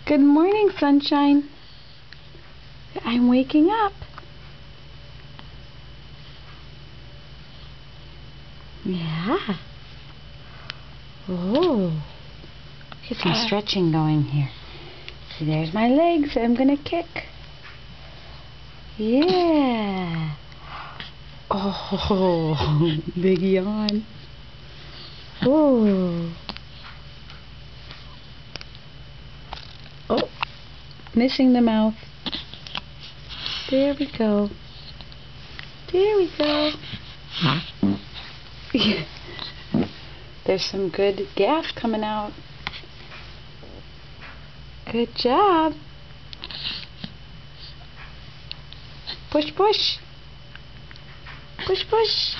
Good morning, sunshine. I'm waking up. Yeah. Oh. Get some stretching going here. See, there's my legs. I'm gonna kick. Yeah. Oh, big yawn. Oh. Oh, missing the mouth. There we go. There we go. There's some good gas coming out. Good job. Push, push. Push, push.